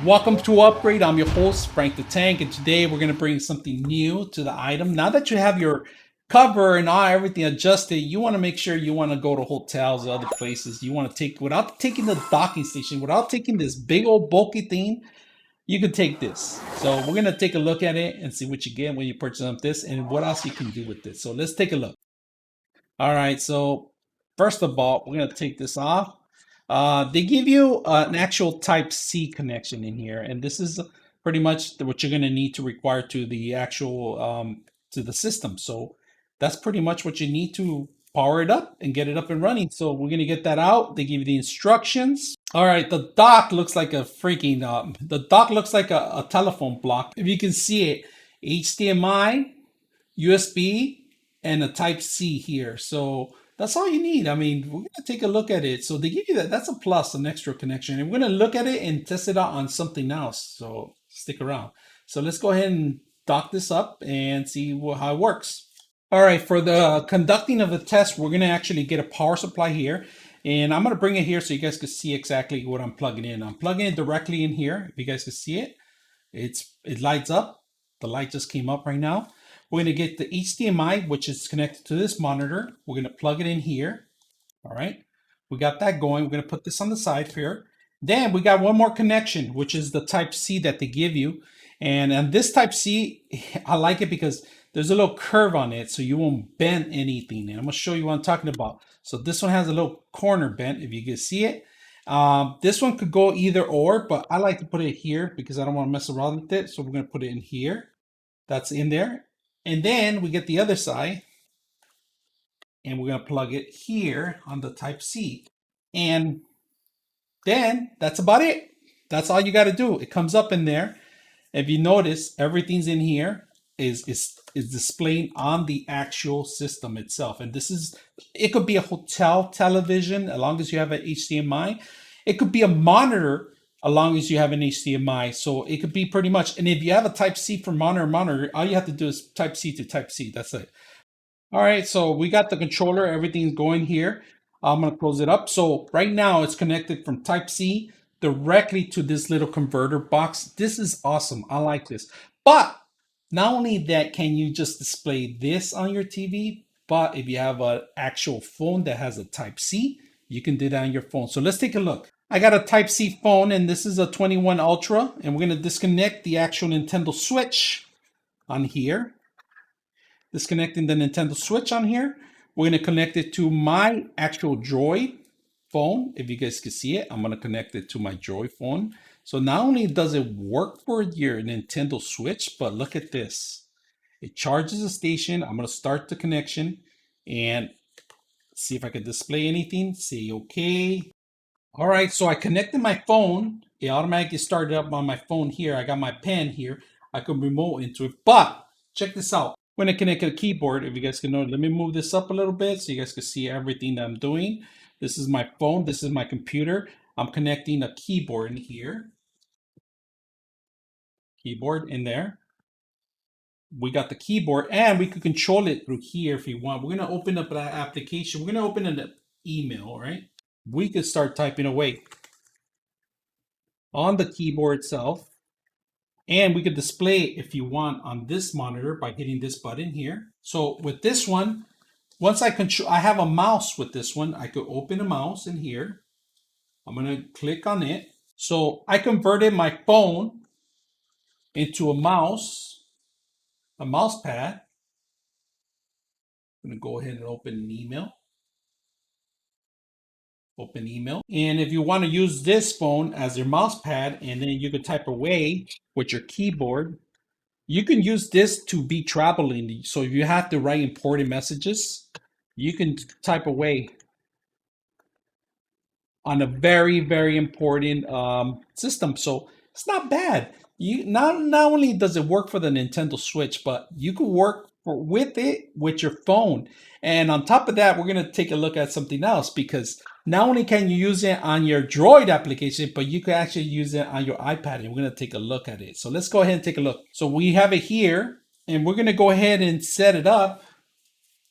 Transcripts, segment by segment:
Welcome to Upgrade. I'm your host, Frank the Tank, and today we're going to bring something new to the item. Now that you have your cover and everything adjusted, you want to make sure you want to go to hotels or other places. You want to take, without taking the docking station, without taking this big old bulky thing, you can take this. So we're going to take a look at it and see what you get when you purchase up this and what else you can do with this. So let's take a look. All right, so first of all, we're going to take this off. They give you an actual Type C connection in here, and this is pretty much what you're going to need to require to the actual to the system. So that's pretty much what you need to power it up and get it up and running. So we're going to get that out. They give you the instructions. All right, the dock looks like a freaking the dock looks like a telephone block. If you can see it, HDMI, USB, and a Type C here. So that's all you need. I mean, we're going to take a look at it. So they give you that. That's a plus, an extra connection. And we're going to look at it and test it out on something else. So stick around. So let's go ahead and dock this up and see how it works. All right, for the conducting of the test, we're going to actually get a power supply here. And I'm going to bring it here so you guys can see exactly what I'm plugging in. I'm plugging it directly in here. If you guys can see it, it lights up. The light just came up right now. We're going to get the HDMI, which is connected to this monitor. We're going to plug it in here. All right. We got that going. We're going to put this on the side here. Then we got one more connection, which is the Type C that they give you. And this Type C, I like it because there's a little curve on it, so you won't bend anything. And I'm going to show you what I'm talking about. So this one has a little corner bent, if you can see it. This one could go either or, but I like to put it here because I don't want to mess around with it. So we're going to put it in here. That's in there. And then we get the other side and we're going to plug it here on the Type C. And then that's about it. That's all you got to do. It comes up in there. If you notice, everything's in here is displaying on the actual system itself. And it could be a hotel television as long as you have an HDMI. It could be a monitor as long as you have an HDMI. So it could be pretty much, and if you have a Type C for monitor, all you have to do is Type C to Type C. That's it. All right, so we got the controller, everything's going here. I'm gonna close it up. So right now it's connected from Type C directly to this little converter box. This is awesome, I like this. But not only that can you just display this on your TV, but if you have an actual phone that has a Type C, you can do that on your phone. So let's take a look. I got a Type C phone and this is a 21 Ultra, and we're going to disconnect the actual Nintendo Switch on here. Disconnecting the Nintendo Switch on here. We're going to connect it to my actual Droid phone. If you guys can see it, I'm going to connect it to my Droid phone. So not only does it work for your Nintendo Switch, but look at this. It charges the station. I'm going to start the connection and see if I can display anything. Say okay. All right, so I connected my phone. It automatically started up on my phone here. I got my pen here. I could remote into it, but check this out. When I connect a keyboard, if you guys can know, let me move this up a little bit so you guys can see everything that I'm doing. This is my phone. This is my computer. I'm connecting a keyboard in here. Keyboard in there. We got the keyboard and we could control it through here if you want. We're going to open up that application. We're going to open an email, right? We could start typing away on the keyboard itself. And we could display it if you want on this monitor by hitting this button here. So with this one, once I have a mouse with this one, I could open a mouse in here. I'm going to click on it. So I converted my phone into a mouse pad. I'm going to go ahead and open an email. Open email. And if you want to use this phone as your mouse pad and then you can type away with your keyboard, you can use this to be traveling. So if you have to write important messages, you can type away on a very, very important system. So it's not bad. You not only does it work for the Nintendo Switch, but you can work with it with your phone. And on top of that, we're going to take a look at something else because not only can you use it on your Droid application, but you can actually use it on your iPad. And we're going to take a look at it. So let's go ahead and take a look. So we have it here and we're going to go ahead and set it up.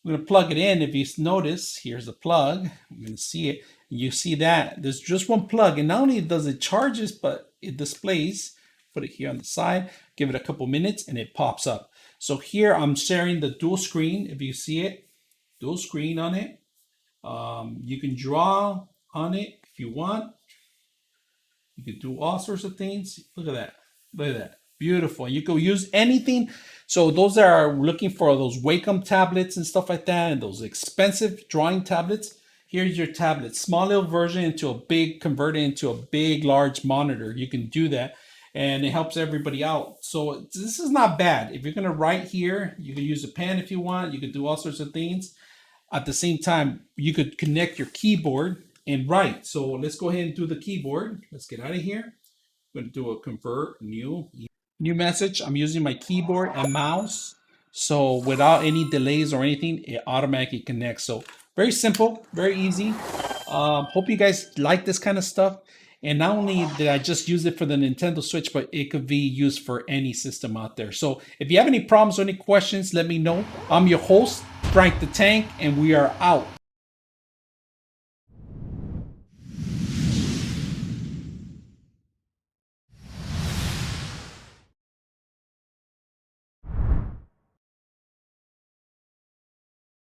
I'm going to plug it in. If you notice, here's the plug. I'm going to see it. You see that there's just one plug, and not only does it charges, but it displays. Put it here on the side, give it a couple minutes, and it pops up. So here I'm sharing the dual screen. If you see it, dual screen on it. You can draw on it if you want. You can do all sorts of things. Look at that. Look at that. Beautiful. You can use anything. So those that are looking for those Wacom tablets and stuff like that, and those expensive drawing tablets, here's your tablet. Small little version into a big, convert it into a big, large monitor. You can do that, and it helps everybody out. So this is not bad. If you're going to write here, you can use a pen if you want. You could do all sorts of things. At the same time, you could connect your keyboard and write. So let's go ahead and do the keyboard. Let's get out of here. I'm going to do a convert new message. I'm using my keyboard and mouse. So without any delays or anything, it automatically connects. So very simple, very easy. Hope you guys like this kind of stuff. And not only did I just use it for the Nintendo Switch, but it could be used for any system out there. So if you have any problems or any questions, let me know. I'm your host, Frank the Tank, and we are out.